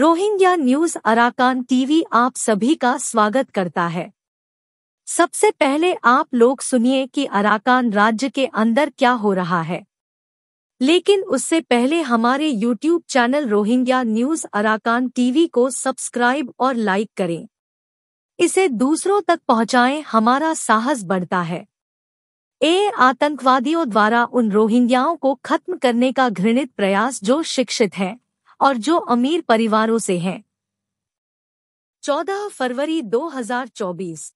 Rohingya news Arakan TV आप सभी का स्वागत करता है। सबसे पहले आप लोग सुनिए कि अराकान राज्य के अंदर क्या हो रहा है। लेकिन उससे पहले हमारे YouTube channel Rohingya news Arakan TV को सब्सक्राइब और लाइक करें। इसे दूसरों तक पहुंचाएं, हमारा साहस बढ़ता है। आतंकवादियों द्वारा उन रोहिंग्याओं को खत्म करने का घृणित प्रयास जो शिक्षित हैं और जो अमीर परिवारों से हैं। 14 फरवरी 2024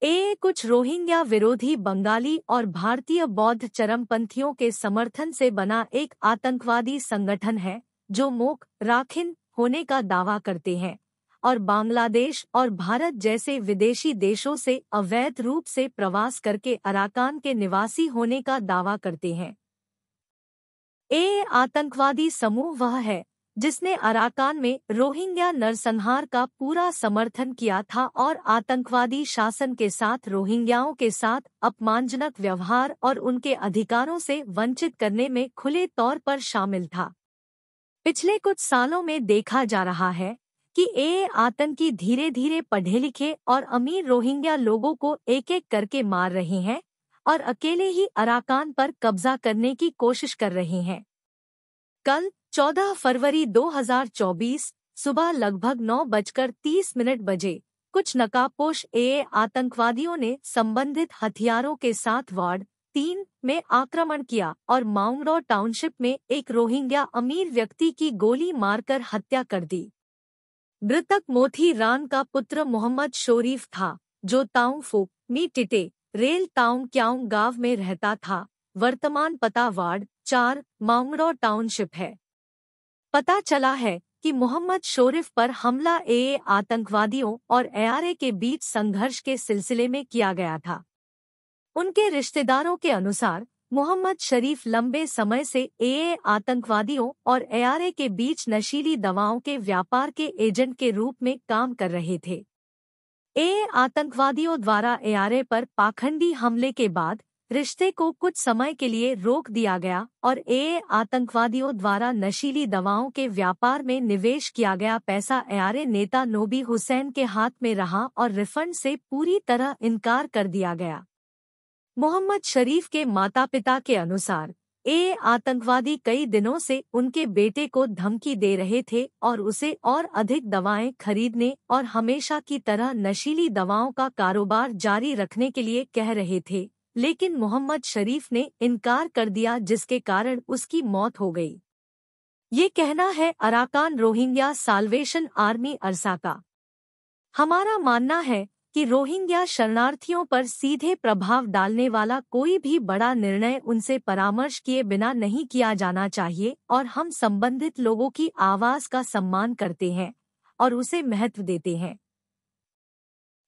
कुछ रोहिंग्या विरोधी बंगाली और भारतीय बौद्ध चरमपंथियों के समर्थन से बना एक आतंकवादी संगठन है जो मोक राखिन होने का दावा करते हैं और बांग्लादेश और भारत जैसे विदेशी देशों से अवैध रूप से प्रवास करके अराकान के निवासी होने का दावा करते हैं। आतंकवादी समूह वह है जिसने अराकान में रोहिंग्या नरसंहार का पूरा समर्थन किया था और आतंकवादी शासन के साथ रोहिंग्याओं के साथ अपमानजनक व्यवहार और उनके अधिकारों से वंचित करने में खुले तौर पर शामिल था। पिछले कुछ सालों में देखा जा रहा है कि आतंकी धीरे धीरे पढ़े लिखे और अमीर रोहिंग्या लोगों को एक एक करके मार रहे हैं और अकेले ही अराकान पर कब्जा करने की कोशिश कर रहे हैं। कल 14 फरवरी 2024 सुबह लगभग 9:30 बजे कुछ नकाबपोश आतंकवादियों ने संबंधित हथियारों के साथ वार्ड 3 में आक्रमण किया और माउंगरो टाउनशिप में एक रोहिंग्या अमीर व्यक्ति की गोली मारकर हत्या कर दी। मृतक मोथी रान का पुत्र मोहम्मद शोरीफ था जो ताउं फो मी टिटे रेल ताउं क्याउं गांव में रहता था। वर्तमान पता वार्ड 4 माउंगरो टाउनशिप है। पता चला है कि मोहम्मद शोरीफ पर हमला आतंकवादियों और एआरए के बीच संघर्ष के सिलसिले में किया गया था। उनके रिश्तेदारों के अनुसार मोहम्मद शरीफ लंबे समय से आतंकवादियों और एआरए के बीच नशीली दवाओं के व्यापार के एजेंट के रूप में काम कर रहे थे। आतंकवादियों द्वारा एआरए पर पाखंडी हमले के बाद रिश्ते को कुछ समय के लिए रोक दिया गया और आतंकवादियों द्वारा नशीली दवाओं के व्यापार में निवेश किया गया पैसा एआरए नेता नोबी हुसैन के हाथ में रहा और रिफंड से पूरी तरह इनकार कर दिया गया। मोहम्मद शरीफ के माता पिता के अनुसार आतंकवादी कई दिनों से उनके बेटे को धमकी दे रहे थे और उसे और अधिक दवाएं खरीदने और हमेशा की तरह नशीली दवाओं का कारोबार जारी रखने के लिए कह रहे थे, लेकिन मोहम्मद शरीफ ने इनकार कर दिया जिसके कारण उसकी मौत हो गई। ये कहना है अराकान रोहिंग्या साल्वेशन आर्मी अरसा का। हमारा मानना है कि रोहिंग्या शरणार्थियों पर सीधे प्रभाव डालने वाला कोई भी बड़ा निर्णय उनसे परामर्श किए बिना नहीं किया जाना चाहिए और हम संबंधित लोगों की आवाज का सम्मान करते हैं और उसे महत्व देते हैं।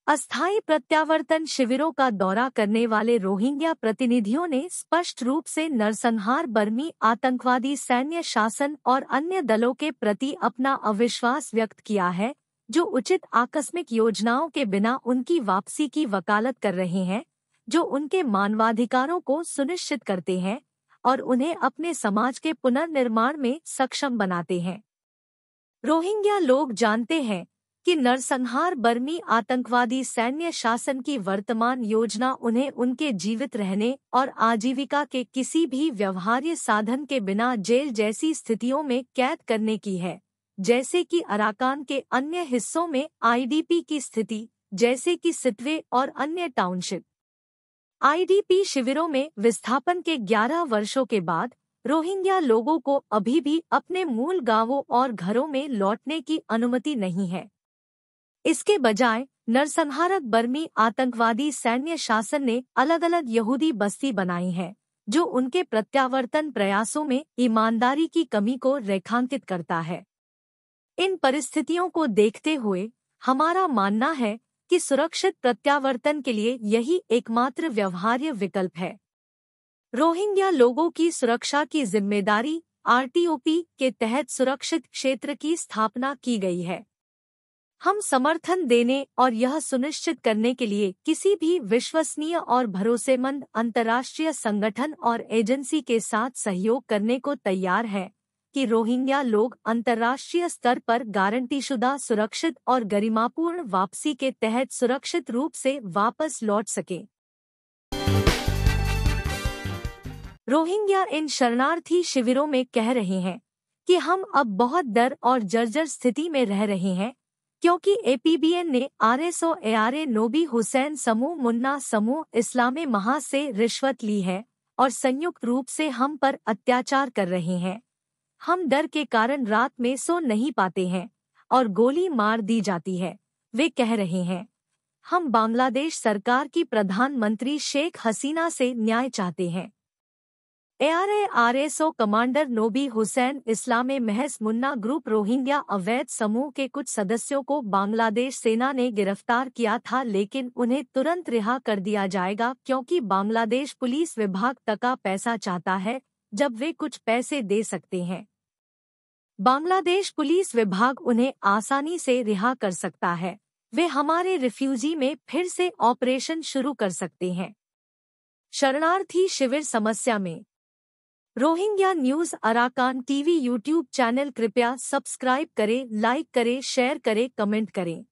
अस्थायी प्रत्यावर्तन शिविरों का दौरा करने वाले रोहिंग्या प्रतिनिधियों ने स्पष्ट रूप से नरसंहार बर्मी आतंकवादी सैन्य शासन और अन्य दलों के प्रति अपना अविश्वास व्यक्त किया है जो उचित आकस्मिक योजनाओं के बिना उनकी वापसी की वकालत कर रहे हैं, जो उनके मानवाधिकारों को सुनिश्चित करते हैं और उन्हें अपने समाज के पुनर्निर्माण में सक्षम बनाते हैं। रोहिंग्या लोग जानते हैं कि नरसंहार बर्मी आतंकवादी सैन्य शासन की वर्तमान योजना उन्हें उनके जीवित रहने और आजीविका के किसी भी व्यवहार्य साधन के बिना जेल जैसी स्थितियों में कैद करने की है, जैसे कि अराकान के अन्य हिस्सों में आईडीपी की स्थिति, जैसे कि सिटवे और अन्य टाउनशिप। आईडीपी शिविरों में विस्थापन के 11 वर्षों के बाद रोहिंग्या लोगों को अभी भी अपने मूल गांवों और घरों में लौटने की अनुमति नहीं है। इसके बजाय नरसंहारक बर्मी आतंकवादी सैन्य शासन ने अलग अलग यहूदी बस्ती बनाई है जो उनके प्रत्यावर्तन प्रयासों में ईमानदारी की कमी को रेखांकित करता है। इन परिस्थितियों को देखते हुए हमारा मानना है कि सुरक्षित प्रत्यावर्तन के लिए यही एकमात्र व्यवहार्य विकल्प है। रोहिंग्या लोगों की सुरक्षा की जिम्मेदारी आरटीओपी के तहत सुरक्षित क्षेत्र की स्थापना की गई है। हम समर्थन देने और यह सुनिश्चित करने के लिए किसी भी विश्वसनीय और भरोसेमंद अंतर्राष्ट्रीय संगठन और एजेंसी के साथ सहयोग करने को तैयार हैं कि रोहिंग्या लोग अंतर्राष्ट्रीय स्तर पर गारंटीशुदा सुरक्षित और गरिमापूर्ण वापसी के तहत सुरक्षित रूप से वापस लौट सके। रोहिंग्या इन शरणार्थी शिविरों में कह रहे हैं कि हम अब बहुत डर और जर्जर स्थिति में रह रहे हैं, क्योंकि एपीबीएन ने आरएसओ एआरए नोबी हुसैन समूह मुन्ना समूह इस्लामे महा से रिश्वत ली है और संयुक्त रूप से हम पर अत्याचार कर रहे हैं। हम डर के कारण रात में सो नहीं पाते हैं और गोली मार दी जाती है, वे कह रहे हैं। हम बांग्लादेश सरकार की प्रधानमंत्री शेख हसीना से न्याय चाहते हैं। आरएसओ कमांडर नोबी हुसैन इस्लामे महज मुन्ना ग्रुप रोहिंग्या अवैध समूह के कुछ सदस्यों को बांग्लादेश सेना ने गिरफ्तार किया था, लेकिन उन्हें तुरंत रिहा कर दिया जाएगा क्योंकि बांग्लादेश पुलिस विभाग तका पैसा चाहता है जब वे कुछ पैसे दे सकते हैं। बांग्लादेश पुलिस विभाग उन्हें आसानी से रिहा कर सकता है। वे हमारे रिफ्यूजी में फिर से ऑपरेशन शुरू कर सकते हैं। शरणार्थी शिविर समस्या में Rohingya news Arakan TV YouTube channel कृपया सब्सक्राइब करें, लाइक करें, शेयर करें, कमेंट करें।